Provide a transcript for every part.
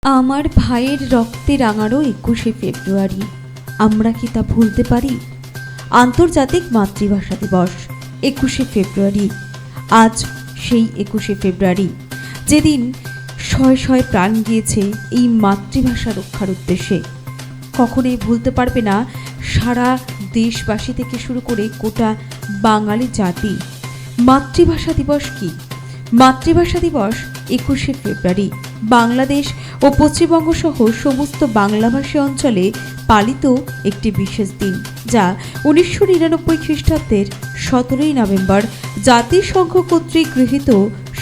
আমার ভাইয়ের রক্তে রাঙানো ২১শে ফেব্রুয়ারি, আমরা কি তা ভুলতে পারি? আন্তর্জাতিক মাতৃভাষা দিবস ২১শে ফেব্রুয়ারি। আজ সেই ২১শে ফেব্রুয়ারি যেদিন শয়ে শয়ে প্রাণ গিয়েছে এই মাতৃভাষা রক্ষার উদ্দেশ্যে। কখনোই ভুলতে পারবে না সারা দেশবাসী থেকে শুরু করে গোটা বাঙালি জাতি। মাতৃভাষা দিবস কি? মাতৃভাষা দিবস ২১শে ফেব্রুয়ারি বাংলাদেশ ও পশ্চিমবঙ্গ সহ সমস্ত বাংলাভাষী অঞ্চলে পালিত একটি বিশেষ দিন, যা ১৯৯৯ খ্রিস্টাব্দের ১৭ই নভেম্বর জাতিসংঘ কর্তৃক গৃহীত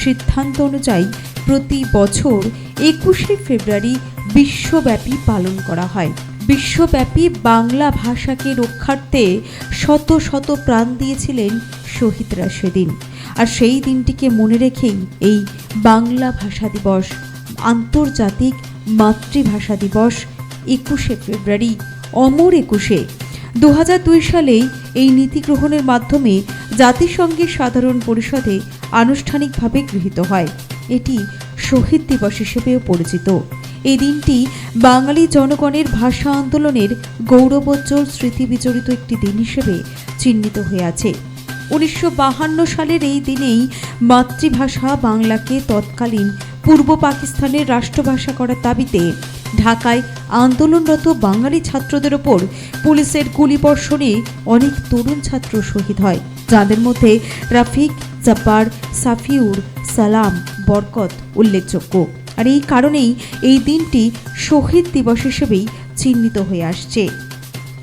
সিদ্ধান্ত অনুযায়ী প্রতি বছর ২১শে ফেব্রুয়ারি বিশ্বব্যাপী পালন করা হয়। বিশ্বব্যাপী বাংলা ভাষাকে রক্ষার্থে শত শত প্রাণ দিয়েছিলেন শহীদরা সেদিন। আর সেই দিনটিকে মনে রেখেই এই বাংলা ভাষা দিবস, আন্তর্জাতিক মাতৃভাষা দিবস ২১শে ফেব্রুয়ারি, অমর ২১শে। ২০০২ সালেই এই নীতি গ্রহণের মাধ্যমে জাতিসংঘের সাধারণ পরিষদে আনুষ্ঠানিকভাবে গৃহীত হয়। এটি শহীদ দিবস হিসেবেও পরিচিত। এই দিনটি বাঙালি জনগণের ভাষা আন্দোলনের গৌরবোজ্জ্বল স্মৃতি বিজড়িত একটি দিন হিসেবে চিহ্নিত হয়ে আছে। ১৯৫২ সালের এই দিনেই মাতৃভাষা বাংলাকে তৎকালীন পূর্ব পাকিস্তানের রাষ্ট্রভাষা করার দাবিতে ঢাকায় আন্দোলনরত বাঙালি ছাত্রদের ওপর পুলিশের গুলিবর্ষণে অনেক তরুণ ছাত্র শহীদ হয়, যাদের মধ্যে রাফিক, জব্বার, সাফিউর, সালাম, বরকত উল্লেখযোগ্য। আর এই কারণেই এই দিনটি শহীদ দিবস হিসেবেই চিহ্নিত হয়ে আসছে।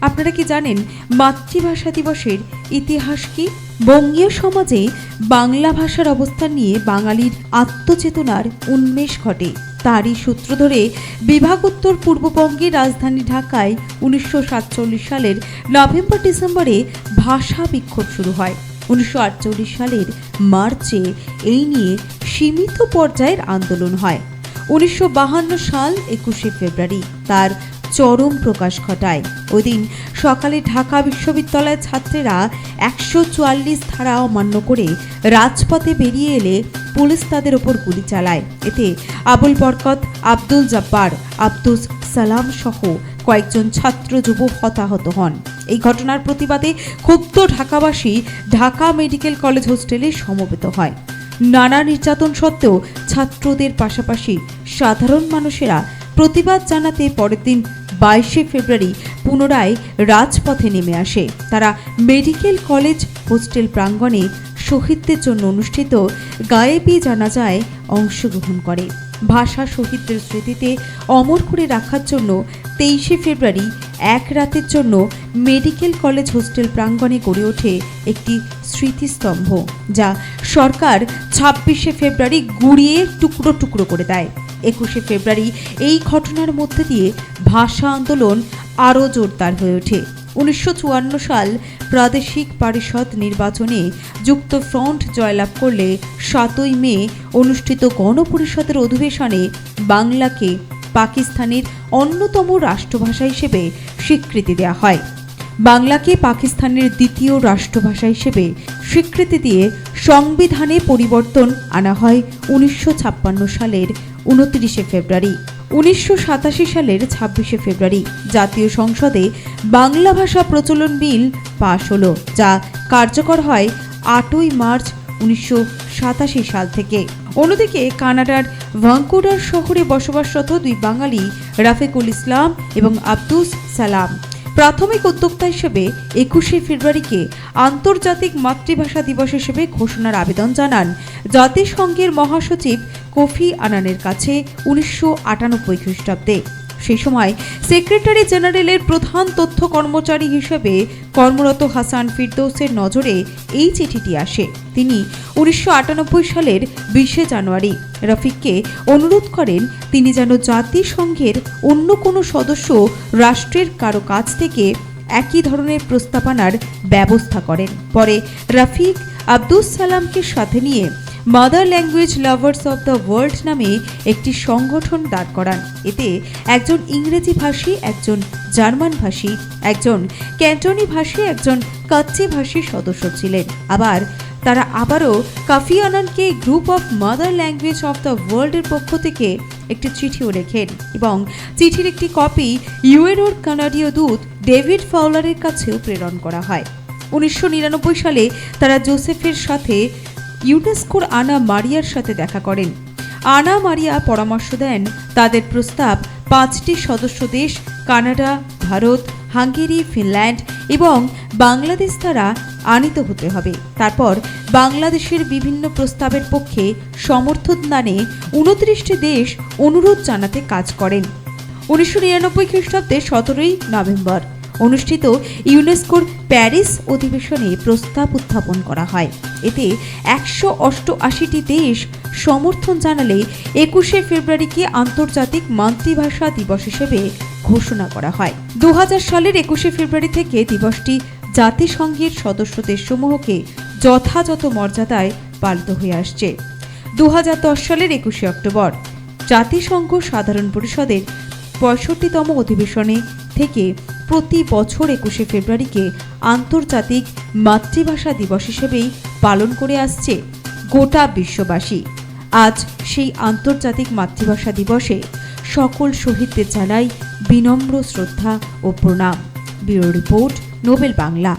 আপনারা কি জানেন মাতৃভাষা দিবসের ইতিহাস কি? বঙ্গীয় সমাজে বাংলা ভাষার অবস্থান নিয়ে বাঙালির আত্মচেতনার উন্মেষ ঘটে। তারই সূত্র ধরে বিভাগোত্তর পূর্ববঙ্গের রাজধানী ঢাকায় ১৯৪৭ সালের নভেম্বর-ডিসেম্বরে ভাষা বিক্ষোভ শুরু হয়। ১৯৪৮ সালের মার্চে এই নিয়ে সীমিত পর্যায়ের আন্দোলন হয়। ১৯৫২ সাল ২১শে ফেব্রুয়ারি তার চরম প্রকাশ ঘটায়। ওই দিন সকালে ঢাকা বিশ্ববিদ্যালয়ের ছাত্রেরা ১৪৪ ধারা অমান্য করে রাজপথে বেরিয়ে এলে পুলিশ তাদের ওপর গুলি চালায়। এতে আবুল বরকত, আব্দুল জব্বার, আব্দুস সালাম সহ কয়েকজন ছাত্র যুবক হতাহত হন। এই ঘটনার প্রতিবাদে ক্ষুব্ধ ঢাকাবাসী ঢাকা মেডিকেল কলেজ হোস্টেলে সমবেত হয়। নানা নির্যাতন সত্ত্বেও ছাত্রদের পাশাপাশি সাধারণ মানুষেরা প্রতিবাদ জানাতে পরের দিন ২২শে ফেব্রুয়ারি পুনরায় রাজপথে নেমে আসে। তারা মেডিকেল কলেজ হোস্টেল প্রাঙ্গণে শহীদদের জন্য অনুষ্ঠিত গায়েবী জানাজায় অংশগ্রহণ করে। ভাষা শহীদদের স্মৃতিতে অমর করে রাখার জন্য ২৩শে ফেব্রুয়ারি এক রাতের জন্য মেডিকেল কলেজ হোস্টেল প্রাঙ্গণে গড়ে ওঠে একটি স্মৃতিস্তম্ভ, যা সরকার ২৬শে ফেব্রুয়ারি গুঁড়িয়ে টুকরো টুকরো করে দেয়। ২১শে ফেব্রুয়ারি এই ঘটনার মধ্যে দিয়ে ভাষা আন্দোলন আরও জোরদার হয়ে ওঠে। ১৯৫৪ সাল প্রাদেশিক পরিষদ নির্বাচনে যুক্তফ্রন্ট জয়লাভ করলে ৭ই মে অনুষ্ঠিত গণপরিষদের অধিবেশনে বাংলাকে পাকিস্তানের অন্যতম রাষ্ট্রভাষা হিসেবে স্বীকৃতি দেওয়া হয়। বাংলাকে পাকিস্তানের দ্বিতীয় রাষ্ট্রভাষা হিসেবে স্বীকৃতি দিয়ে সংবিধানে পরিবর্তন আনা হয় ১৯৫৬ সালের ২৯শে ফেব্রুয়ারি। ১৯৮৭ সালের ২৬শে ফেব্রুয়ারি জাতীয় সংসদে বাংলা ভাষা প্রচলন বিল পাশ হলো, যা কার্যকর হয় ৮ই মার্চ ১৯৮৭ সাল থেকে। অন্যদিকে কানাডার ভাঙ্কুভার শহরে বসবাসরত দুই বাঙালি রাফিকুল ইসলাম এবং আব্দুস সালাম প্রাথমিক উদ্যোক্তা হিসেবে ২১শে ফেব্রুয়ারিকে আন্তর্জাতিক মাতৃভাষা দিবস হিসেবে ঘোষণার আবেদন জানান জাতিসংঘের মহাসচিব কোফি আনানের কাছে ১৯৯৮ খ্রিস্টাব্দে। সেই সময় সেক্রেটারি জেনারেলের প্রধান তথ্য কর্মচারী হিসেবে কর্মরত হাসান ফিরদৌসের নজরে এই চিঠিটি আসে। তিনি ১৯৯৮ সালের ২০শে জানুয়ারি রফিককে অনুরোধ করেন তিনি যেন জাতিসংঘের অন্য কোনো সদস্য রাষ্ট্রের কারো কাছ থেকে একই ধরনের প্রস্তাবনার ব্যবস্থা করেন। পরে রফিক আব্দুস সালামকে সাথে নিয়ে mother language lovers of the world নামে একটি সংগঠন দাঁড় করান। এতে একজন ইংরেজি ভাষী, একজন জার্মান ভাষী, একজন ক্যান্টনি ভাষী, একজন কাচ্চি ভাষী সদস্য ছিলেন। আবার তারা আবারও কাফি আনানকে group of mother language of the ওয়ার্ল্ডের পক্ষ থেকে একটি চিঠিও লেখেন এবং চিঠির একটি কপি ইউএনওর কানাডীয় দূত ডেভিড ফাউলারের কাছেও প্রেরণ করা হয়। 1999 সালে তারা জোসেফের সাথে ইউনেস্কোর আনা মারিয়ার সাথে দেখা করেন। আনা মারিয়া পরামর্শ দেন তাদের প্রস্তাব 5টি সদস্য দেশ কানাডা, ভারত, হাঙ্গেরি, ফিনল্যান্ড এবং বাংলাদেশ দ্বারা আনিত হতে হবে। তারপর বাংলাদেশের বিভিন্ন প্রস্তাবের পক্ষে সমর্থন দানে 29টি দেশ অনুরোধ জানাতে কাজ করেন। 1999 খ্রিস্টাব্দের 17 নভেম্বর অনুষ্ঠিত ইউনেস্কোর প্যারিস অধিবেশনে প্রস্তাব উত্থাপন করা হয়। এতে 188টি দেশ সমর্থন জানালে 21শে ফেব্রুয়ারিকে আন্তর্জাতিক মাতৃভাষা দিবস হিসেবে ঘোষণা করা হয়। 2000 সালের 21শে ফেব্রুয়ারি থেকে দিবসটি জাতিসংঘের সদস্য দেশসমূহকে যথাযথ মর্যাদায় পালিত হয়ে আসছে। 2010 সালের 21শে অক্টোবর জাতিসংঘ সাধারণ পরিষদের 65তম অধিবেশনে থেকে প্রতি বছর 21শে ফেব্রুয়ারিকে আন্তর্জাতিক মাতৃভাষা দিবস হিসেবেই পালন করে আসছে গোটা বিশ্ববাসী। আজ সেই আন্তর্জাতিক মাতৃভাষা দিবসে সকল শহীদদের জানাই বিনম্র শ্রদ্ধা ও প্রণাম। Bureau report, Nobel Bangla.